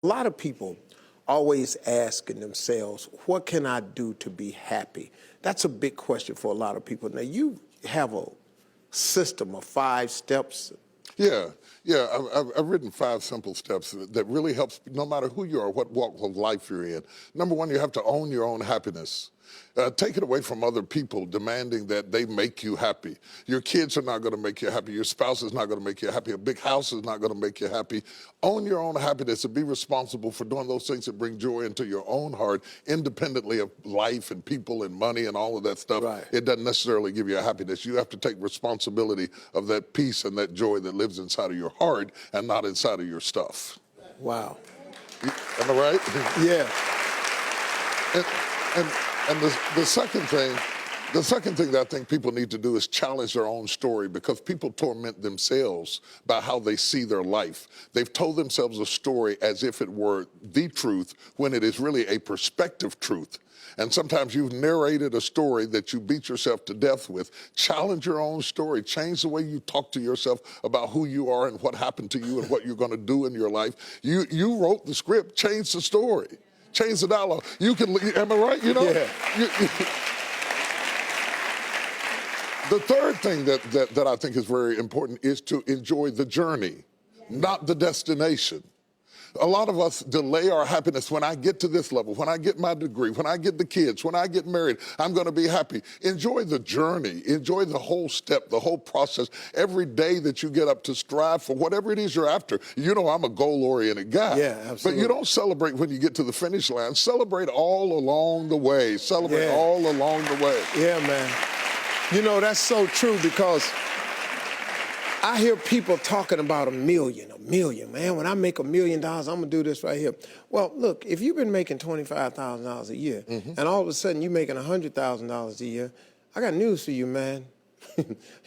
A lot of people always asking themselves, what can I do to be happy? That's a big question for a lot of people. Now, you have a system of 5 steps. Yeah, I've written 5 simple steps that really helps no matter who you are, what walk of life you're in. Number 1, you have to own your own happiness. Take it away from other people demanding that they make you happy. Your kids are not going to make you happy. Your spouse is not going to make you happy. A big house is not going to make you happy. Own your own happiness and be responsible for doing those things that bring joy into your own heart, independently of life and people and money and all of that stuff. Right. It doesn't necessarily give you a happiness. You have to take responsibility of that peace and that joy that lives inside of your heart and not inside of your stuff. Wow. Am I right? Yeah. And the second thing that I think people need to do is challenge their own story, because people torment themselves by how they see their life. They've told themselves a story as if it were the truth when it is really a perspective truth. And sometimes you've narrated a story that you beat yourself to death with. Challenge your own story. Change the way you talk to yourself about who you are and what happened to you and what you're going to do in your life. You wrote the script. Change the story. Change the dialogue. You can, am I right? You know? Yeah. The third thing that I think is very important is to enjoy the journey, not the destination. A lot of us delay our happiness. When I get to this level, when I get my degree, when I get the kids, when I get married, I'm going to be happy. Enjoy the journey. Enjoy the whole step, the whole process. Every day that you get up to strive for whatever it is you're after. You know, I'm a goal-oriented guy. Yeah, absolutely. But you don't celebrate when you get to the finish line. Celebrate all along the way. Celebrate all along the way. Yeah, man. You know, that's so true, because I hear people talking about a million, man. When I make $1 million, I'm going to do this right here. Well, look, if you've been making $25,000 a year, and all of a sudden you're making $100,000 a year, I got news for you, man.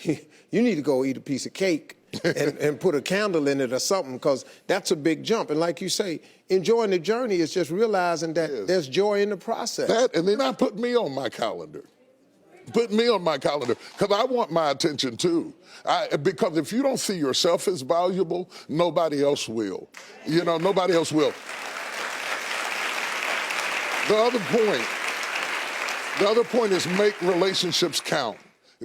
You need to go eat a piece of cake and put a candle in it or something, because that's a big jump. And like you say, enjoying the journey is just realizing that there's joy in the process. That, and then I put me on my calendar. Put me on my calendar, because I want my attention too. Because if you don't see yourself as valuable, nobody else will. You know, nobody else will. The other point is make relationships count.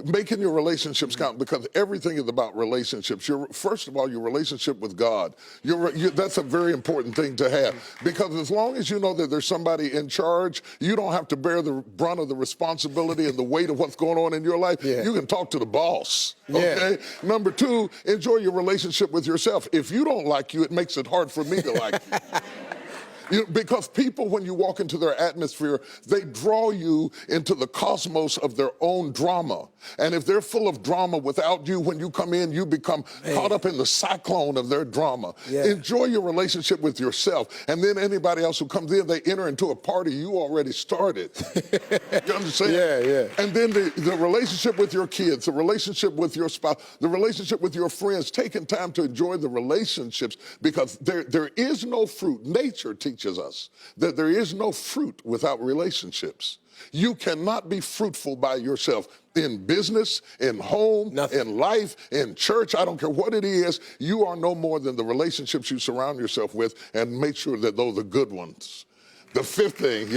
Making your relationships count, because everything is about relationships. First of all, your relationship with God. That's a very important thing to have, because as long as you know that there's somebody in charge, you don't have to bear the brunt of the responsibility and the weight of what's going on in your life. You can talk to the boss, okay? Number 2, enjoy your relationship with yourself. If you don't like you, it makes it hard for me to like you. Because people, when you walk into their atmosphere, they draw you into the cosmos of their own drama. And if they're full of drama without you, when you come in, you become caught up in the cyclone of their drama. Enjoy your relationship with yourself. And then anybody else who comes in, they enter into a party you already started. You understand? And then the relationship with your kids, the relationship with your spouse, the relationship with your friends, taking time to enjoy the relationships, because there is no fruit. Nature teaches us that there is no fruit without relationships. You cannot be fruitful by yourself in business, in home, in life, in church. I don't care what it is. You are no more than the relationships you surround yourself with, and make sure that those are good ones. The 5th thing,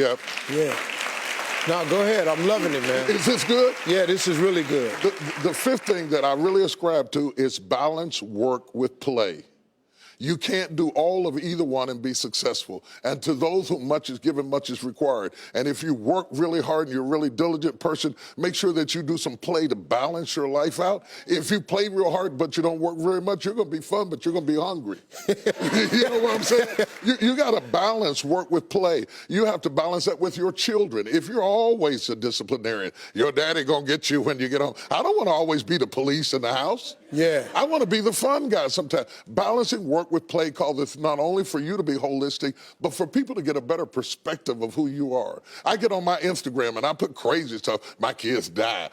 No, go ahead. I'm loving it, man. Is this good? Yeah, this is really good. The 5th thing that I really ascribe to is balance work with play. You can't do all of either one and be successful. And to those whom much is given, much is required. And if you work really hard and you're a really diligent person, make sure that you do some play to balance your life out. If you play real hard but you don't work very much, you're going to be fun, but you're going to be hungry. You know what I'm saying? You got to balance work with play. You have to balance that with your children. If you're always a disciplinarian, your daddy going to get you when you get home. I don't want to always be the police in the house. I want to be the fun guy sometimes. Balancing work with play called this not only for you to be holistic, but for people to get a better perspective of who you are. I get on my Instagram and I put crazy stuff. My kids die.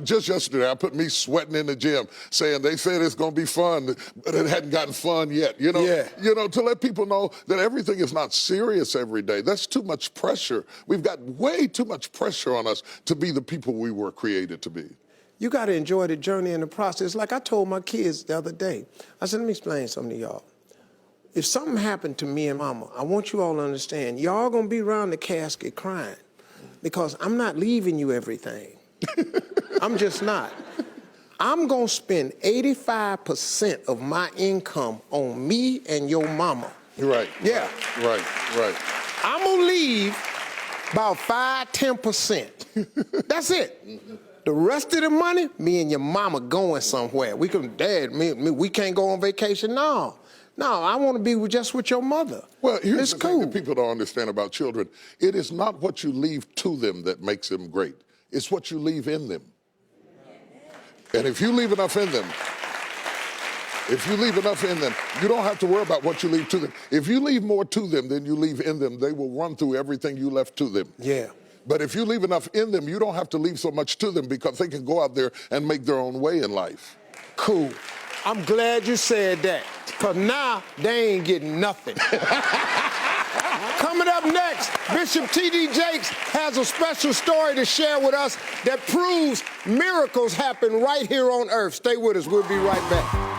Just yesterday, I put me sweating in the gym, saying they said it's going to be fun, but it hadn't gotten fun yet. You know, to let people know that everything is not serious every day. That's too much pressure. We've got way too much pressure on us to be the people we were created to be. You got to enjoy the journey and the process. Like I told my kids the other day, I said, let me explain something to y'all. if something happened to me and mama, I want you all to understand, y'all gonna be around the casket crying because I'm not leaving you everything. I'm just not. I'm gonna spend 85% of my income on me and your mama. Right. Yeah. Right. I'm gonna leave about 5–10%. That's it. The rest of the money, me and your mama going somewhere. We can, Dad, we can't go on vacation. No, I want to be just with your mother. Well, here's it's the cool. thing that people don't understand about children. It is not what you leave to them that makes them great. It's what you leave in them. And if you leave enough in them, you don't have to worry about what you leave to them. If you leave more to them than you leave in them, they will run through everything you left to them. Yeah. But if you leave enough in them, you don't have to leave so much to them because they can go out there and make their own way in life. Cool. I'm glad you said that, because now they ain't getting nothing. Coming up next, Bishop T.D. Jakes has a special story to share with us that proves miracles happen right here on earth. Stay with us. We'll be right back.